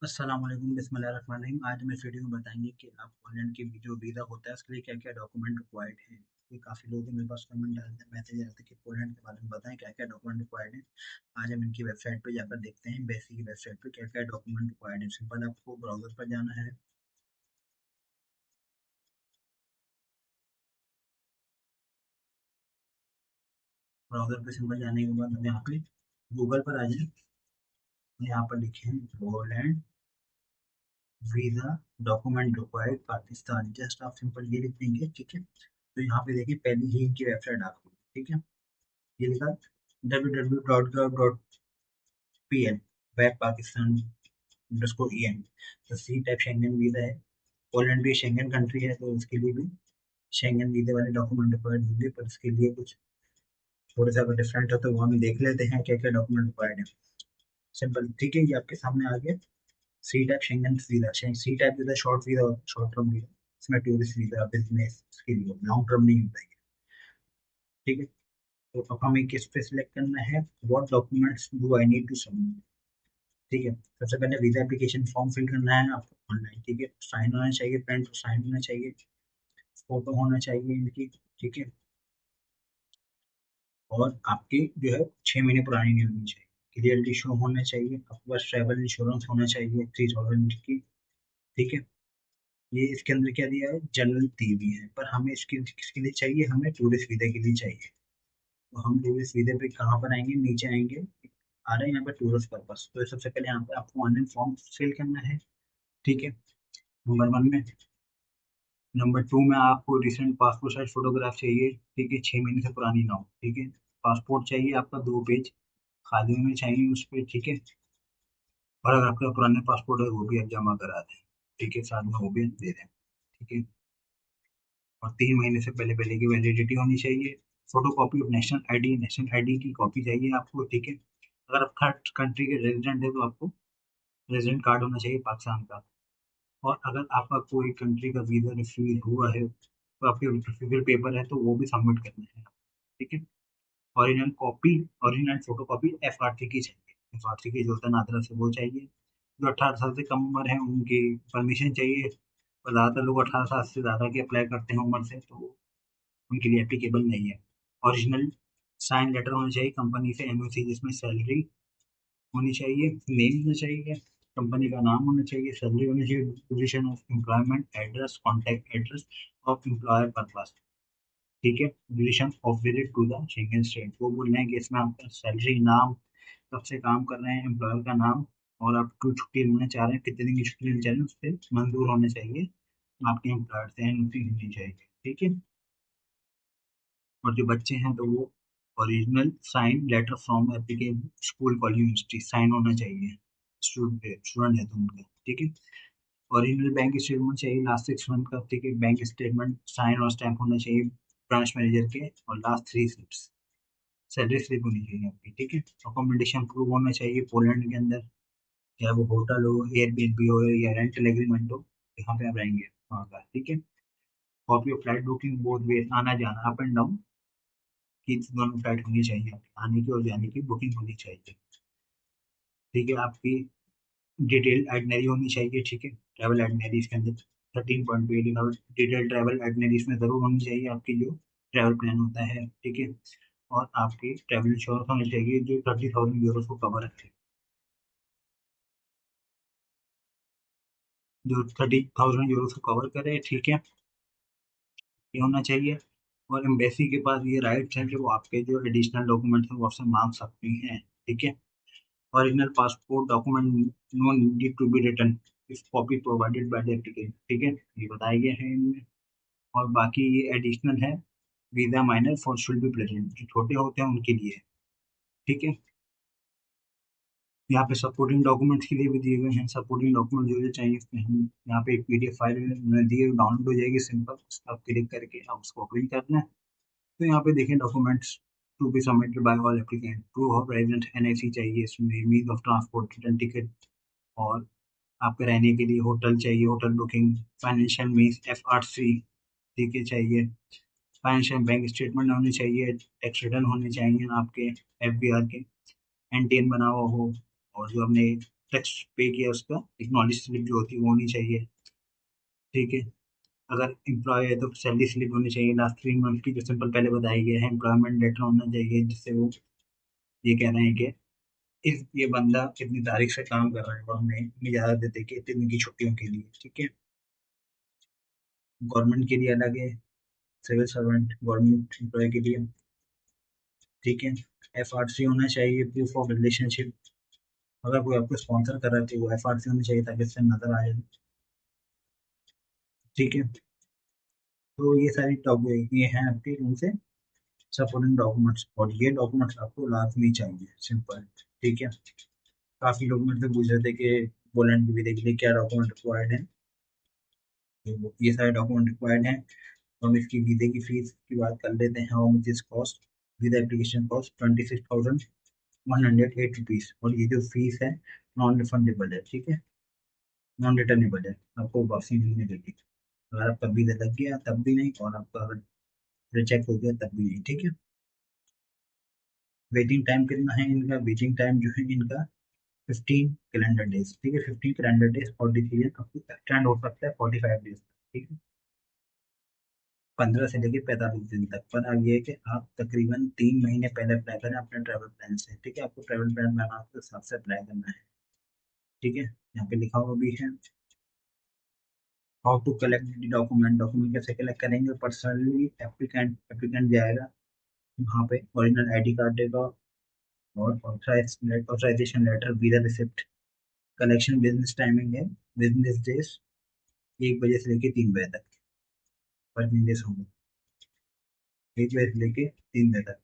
अस्सलाम वालेकुम बिस्मिल्लाहिर्रहमानिर्रहीम। आज हम इस वीडियो में बताएंगे कि आप पोलैंड की जो वीज़ा होता है उसके लिए क्या क्या डॉक्यूमेंट रिक्वायर्ड है। ये काफ़ी लोग मेरे पास कमेंट डालते हैं, मैसेज आते हैं कि पोलैंड के बारे में बताएं क्या क्या डॉक्यूमेंट रिक्वायर्ड है। आज हम इनकी वेबसाइट पे जाकर देखते हैं, बेसी की वेबसाइट पे क्या क्या डॉक्यूमेंट रिक्वायर्ड है। सिंपल आपको ब्राउज़र पर जाना है। ब्राउज़र पे सिंपल जाने के बाद हम यहाँ पे गूगल पर आ जाए। यहाँ पर लिखें Poland visa document required Pakistan, just आप सिंपल ये लिख देंगे, ठीक है। तो यहाँ पे देखिए पहली ही इनकी वेबसाइट आपकी, ठीक है। ये लिखा www.gov.pl back Pakistan underscore EN। तो सी टाइप शेंगन वीज़ा है। पोलैंड भी शेंगन कंट्री है, तो उसके लिए भी शेंगन वीज़े वाले डॉक्यूमेंट रिक्वायर्ड होंगे, पर इसके लिए कुछ थोड़ा सा अगर डिफरेंट हो तो वो हम देख लेते हैं क्या क्या डॉक्यूमेंट रिक्वायर्ड है। सिंपल, ठीक है, ये आपके सामने आ गया। C type Schengen visa, C type visa short visa, short term visa. इसमें टूरिस्ट वीज़ा, बिजनेस के लिए, लॉन्ग टर्म नहीं होता है, ठीक है। तो अब हमें किस पे सिलेक्ट करना है, what documents do I need to submit. ठीक है, सबसे पहले वीजा एप्लीकेशन फॉर्म फिल करना है आपको ऑनलाइन, ठीक है। साइन होना चाहिए, प्रिंट साइन होना चाहिए, फोटो होना चाहिए इनकी, ठीक है। और आपकी जो है 6 महीने पुरानी नहीं होनी चाहिए, क्लियरली शो होना चाहिए, आपके पास ट्रैवल इंश्योरेंस होना चाहिए 3000 की, ठीक है। ये इसके अंदर क्या दिया है, जनरल दी हुई है, पर हमें इसके किसके लिए चाहिए, हमें टूरिस्ट वीजा के लिए चाहिए। तो हम टूरिस्ट वीजा पे कहाँ पर आएंगे, नीचे आएंगे, आ रहे हैं यहाँ पर टूरिस्ट पर्पस। तो सबसे पहले यहाँ पे आपको ऑनलाइन फॉर्म फिल करना है, ठीक है, नंबर 1 में। नंबर 2 में आपको रिसेंट पासपोर्ट साइज फोटोग्राफ चाहिए, ठीक है, 6 महीने से पुरानी ना हो, ठीक है। पासपोर्ट चाहिए आपका 2 पेज खाली होने चाहिए उस पर, ठीक है। और अगर आपका पुराना पासपोर्ट है वो भी आप जमा करा दें, ठीक है, साथ में वो भी दे दें, ठीक है। और 3 महीने से पहले पहले की वैलिडिटी होनी चाहिए। Photo copy of national ID की कॉपी चाहिए आपको, ठीक है। अगर आप थर्ड कंट्री के रेजिडेंट है तो आपको रेजिडेंट कार्ड होना चाहिए पाकिस्तान का। और अगर आपका कोई कंट्री का वीजा रिफ्यूज हुआ है तो आपके रिफ्यूजल पेपर है तो वो भी सबमिट करना है, ठीक है। Original copy, original photo copy FRC की चाहिए, FRC की जो होता है नादरा से, वो चाहिए। जो 18 साल से कम उम्र है उनकी परमिशन चाहिए, पर ज़्यादातर लोग 18 साल से ज़्यादा की अप्लाई करते हैं उम्र से, तो उनके लिए एप्लीकेबल नहीं है। ओरिजिनल साइन लेटर होना चाहिए कंपनी से, NOC जिसमें सैलरी होनी चाहिए, नेम होना चाहिए, कंपनी का नाम होना चाहिए, सैलरी होनी चाहिए, position of employment, address, contact address of employer purpose, ठीक है। Duration of visit to the Schengen state, वो बोल रहे हैं कि इसमें आपका सैलरी, नाम, कब से काम कर रहे हैं, एम्प्लॉयर का नाम, और आप क्यों छुट्टी लेना चाह रहे हैं, कितने दिन की छुट्टी लेना चाह रहे हैं, उस पर मंजूर होने चाहिए आपके एम्प्लॉयर से, NOC होनी चाहिए, ठीक है। और जो बच्चे हैं तो वो original sign letter from application school college university sign होना चाहिए, स्टूडेंट है तो उनका, ठीक है। ओरिजिनल बैंक स्टेटमेंट चाहिए लास्ट 6 मंथ का, ठीक है। बैंक स्टेटमेंट साइन और स्टैम्प होना चाहिए ब्रांच मैनेजर के, और लास्ट 3 स्लिप्स, सैलरी स्लिप होनी चाहिए आपकी, ठीक है। अकोमोडेशन प्रूव होना चाहिए पोलैंड के अंदर, चाहे वो होटल हो, एयरबीएनबी हो या रेंटल एग्रीमेंट हो, यहाँ पे आप रहेंगे वहाँ का, ठीक है। Copy of flight booking both way, आना जाना अप एंड डाउन की दोनों फ्लाइट होनी चाहिए आपकी, आने की और जाने की बुकिंग होनी चाहिए, ठीक है। आपकी डिटेल आइटनरी होनी चाहिए, ठीक है। ट्रैवल आइटनरी इसके अंदर 13.2 डिटेल ट्रैवल आइटनरी इसमें जरूर होनी चाहिए, आपकी जो ट्रैवल प्लान होता है, ठीक है। और आपकी ट्रैवल इंश्योरेंस होनी चाहिए जो 30,000 यूरो को कवर रखे, जो 30,000 यूरो को कवर करे, ठीक है। ये होना चाहिए। और एम्बेसी के पास ये राइट्स है कि वो आपके जो एडिशनल डॉक्यूमेंट्स हैं वो आपसे मांग सकती हैं, ठीक है। Original passport document no need to be return if copy provided by the applicant, ठीक है, ये बताए गए हैं इनमें। और बाकी ये एडिशनल है, visa minor for should be present, जो छोटे होते हैं उनके लिए, ठीक है। यहाँ पे सपोर्टिंग डॉक्यूमेंट्स के लिए भी दिए गए हैं, सपोर्टिंग डॉक्यूमेंट जो जो चाहिए उसमें हम यहाँ पे एक PDF फाइल उन्होंने दी है, डाउनलोड हो जाएगी, सिंपल उसका आप क्लिक करके आप उसको ओपन करना है। तो यहाँ पे देखें documents to be submitted by all applicant, proof of resident NIC चाहिए, इसमें mean of transport, return ticket, और आपके रहने के लिए होटल चाहिए, hotel booking, financial means FRC, ठीक है, चाहिए। फाइनेंशियल बैंक स्टेटमेंट होने चाहिए, टैक्स रिटर्न होने चाहिए आपके FBR के, NTN बना हुआ हो, और जो अपने टैक्स पे किया उसका एक्नॉलेज स्लिप जो होती है वो होनी चाहिए। ठीक है। अगर एम्प्लॉय है तो सैलरी स्लिप होनी चाहिए लास्ट 3 मंथ की, जो सिंपल पहले बताई गया है। एम्प्लॉयमेंट लेटर होना चाहिए जिससे वो ये कह रहे हैं कि इस ये बंदा कितनी तारीख से काम कर रहा है और हमें इतनी इजाजत देते हैं कि इतने दिन की छुट्टियों के लिए। ठीक है। गवर्नमेंट के लिए अलग है, सिविल सर्वेंट गवर्नमेंट एम्प्लॉय के लिए। ठीक है। FRC होना चाहिए, प्रूफ ऑफ रिलेशनशिप। अगर कोई आपको स्पॉन्सर कर रहा है तो वो FRC होनी चाहिए ताकि इससे नजर आ जाए। ठीक है। तो ये सारी ये हैं आपके उनसे सपोर्टिंग डॉक्यूमेंट्स, और ये डॉक्यूमेंट्स आपको लाजमी चाहिए, सिंपल। ठीक है। काफी लोग मेरे से पूछ रहे थे कि पोलैंड की वीजा के लिए क्या डॉक्यूमेंट रिक्वायर्ड है। तो ये सारे डॉक्यूमेंट रिक्वायर्ड हैं। तो हम इसकी वीजे की फीस की बात कर लेते हैं। How much is cost? Visa application cost 26,108 rupees, और ये जो फीस है नॉन रिफंडेबल है। ठीक है। नॉन रिटर्नेबल है, आपको वापसी नहीं मिलेगी। अगर आपका वीजा लग गया तब भी नहीं, और आपका अगर रिजेक्ट हो गया तब भी नहीं। ठीक है। वेटिंग टाइम कितना है इनका? वेटिंग टाइम जो है इनका 15 कैलेंडर डेज। ठीक है। 15 कैलेंडर डेज, 43 आपको एक्सटेंड हो सकता है 45 डेज तक। ठीक है। 15 से लेके 45 दिन तक। पर अब ये है कि आप तकरीबन 3 महीने पहले अप्लाई करें अपने ट्रैवल प्लान से। ठीक है। आपको ट्रैवल प्लान बनाना है, आपके हिसाब से अप्लाई करना है। ठीक है। यहाँ पे लिखा हुआ भी है how to collect document. Document कैसे कलेक्ट करेंगे? पर्सनली एप्लीकेंट एप्लीकेंट जाएगा वहाँ पे, ओरिजिनल ID कार्ड देगा और authorization letter, visa receipt. Collection business timing है, बिजनेस डेज 1 बजे से लेके 3 बजे तक। पर बिजनेस होंगे 1 बजे से लेके 3 बजे तक।